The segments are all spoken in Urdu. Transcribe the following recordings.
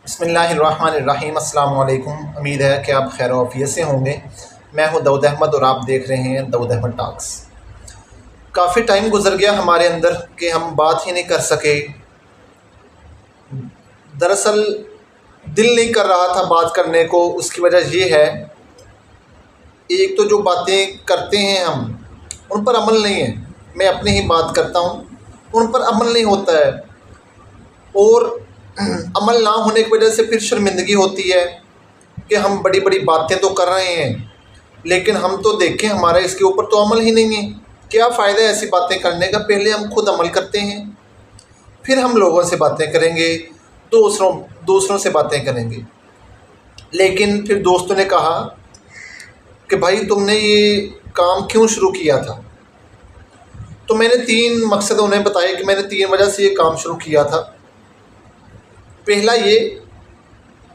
بسم اللہ الرحمن الرحیم۔ السلام علیکم، امید ہے کہ آپ خیر و عافیت سے ہوں گے۔ میں ہوں داؤد احمد اور آپ دیکھ رہے ہیں داؤد احمد ٹاکس۔ کافی ٹائم گزر گیا ہمارے اندر کہ ہم بات ہی نہیں کر سکے۔ دراصل دل نہیں کر رہا تھا بات کرنے کو۔ اس کی وجہ یہ ہے، ایک تو جو باتیں کرتے ہیں ہم ان پر عمل نہیں ہے۔ میں اپنی ہی بات کرتا ہوں، ان پر عمل نہیں ہوتا ہے، اور عمل نہ ہونے کی وجہ سے پھر شرمندگی ہوتی ہے کہ ہم بڑی بڑی باتیں تو کر رہے ہیں لیکن ہم تو دیکھیں ہمارا اس کے اوپر تو عمل ہی نہیں ہے۔ کیا فائدہ ہے ایسی باتیں کرنے کا؟ پہلے ہم خود عمل کرتے ہیں، پھر ہم لوگوں سے باتیں کریں گے، دوسروں سے باتیں کریں گے۔ لیکن پھر دوستوں نے کہا کہ بھائی تم نے یہ کام کیوں شروع کیا تھا؟ تو میں نے 3 مقصد انہیں بتایا کہ میں نے 3 وجہ سے یہ کام شروع کیا تھا۔ پہلا یہ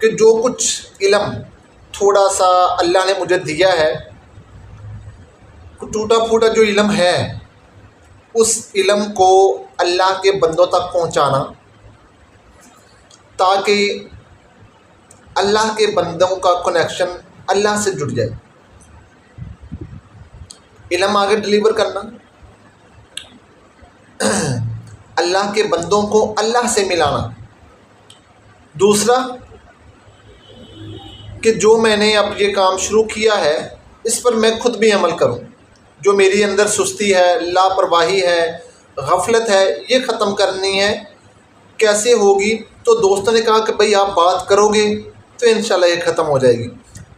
کہ جو کچھ علم تھوڑا سا اللہ نے مجھے دیا ہے، ٹوٹا پھوٹا جو علم ہے، اس علم کو اللہ کے بندوں تک پہنچانا، تاکہ اللہ کے بندوں کا کنیکشن اللہ سے جڑ جائے۔ علم آگے ڈلیور کرنا، اللہ کے بندوں کو اللہ سے ملانا۔ دوسرا کہ جو میں نے اب یہ کام شروع کیا ہے اس پر میں خود بھی عمل کروں۔ جو میری اندر سستی ہے، لاپرواہی ہے، غفلت ہے، یہ ختم کرنی ہے۔ کیسے ہوگی؟ تو دوستوں نے کہا کہ بھئی آپ بات کرو گے تو انشاءاللہ یہ ختم ہو جائے گی۔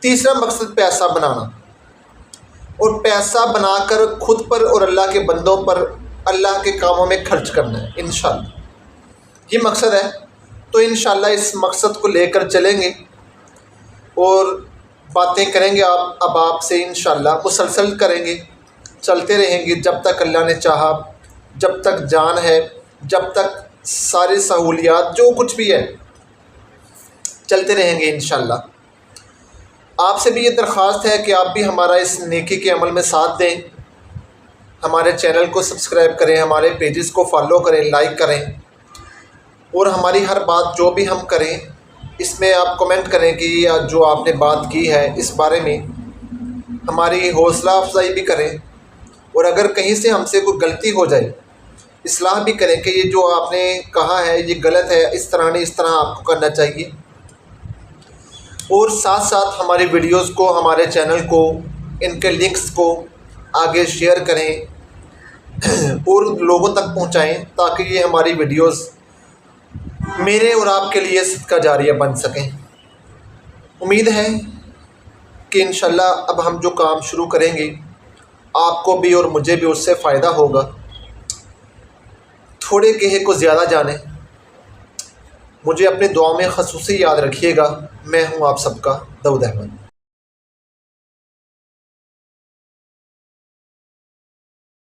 تیسرا مقصد پیسہ بنانا، اور پیسہ بنا کر خود پر اور اللہ کے بندوں پر اللہ کے کاموں میں خرچ کرنا ہے انشاءاللہ۔ یہ مقصد ہے، تو انشاءاللہ اس مقصد کو لے کر چلیں گے اور باتیں کریں گے اب آپ سے انشاءاللہ مسلسل کریں گے، چلتے رہیں گے جب تک اللہ نے چاہا، جب تک جان ہے، جب تک ساری سہولیات جو کچھ بھی ہے چلتے رہیں گے انشاءاللہ۔ آپ سے بھی یہ درخواست ہے کہ آپ بھی ہمارا اس نیکی کے عمل میں ساتھ دیں، ہمارے چینل کو سبسکرائب کریں، ہمارے پیجز کو فالو کریں، لائک کریں، اور ہماری ہر بات جو بھی ہم کریں اس میں آپ کمنٹ کریں کہ جو آپ نے بات کی ہے اس بارے میں ہماری حوصلہ افزائی بھی کریں، اور اگر کہیں سے ہم سے کوئی غلطی ہو جائے اصلاح بھی کریں کہ یہ جو آپ نے کہا ہے یہ غلط ہے، اس طرح نہیں، اس طرح آپ کو کرنا چاہیے۔ اور ساتھ ساتھ ہماری ویڈیوز کو، ہمارے چینل کو، ان کے لنکس کو آگے شیئر کریں اور لوگوں تک پہنچائیں تاکہ یہ ہماری ویڈیوز میرے اور آپ کے لیے صدقہ جاریہ بن سکیں۔ امید ہے کہ انشاءاللہ اب ہم جو کام شروع کریں گے آپ کو بھی اور مجھے بھی اس سے فائدہ ہوگا۔ تھوڑے کہے کو زیادہ جانیں۔ مجھے اپنی دعا میں خصوصی یاد رکھیے گا۔ میں ہوں آپ سب کا داؤد احمد۔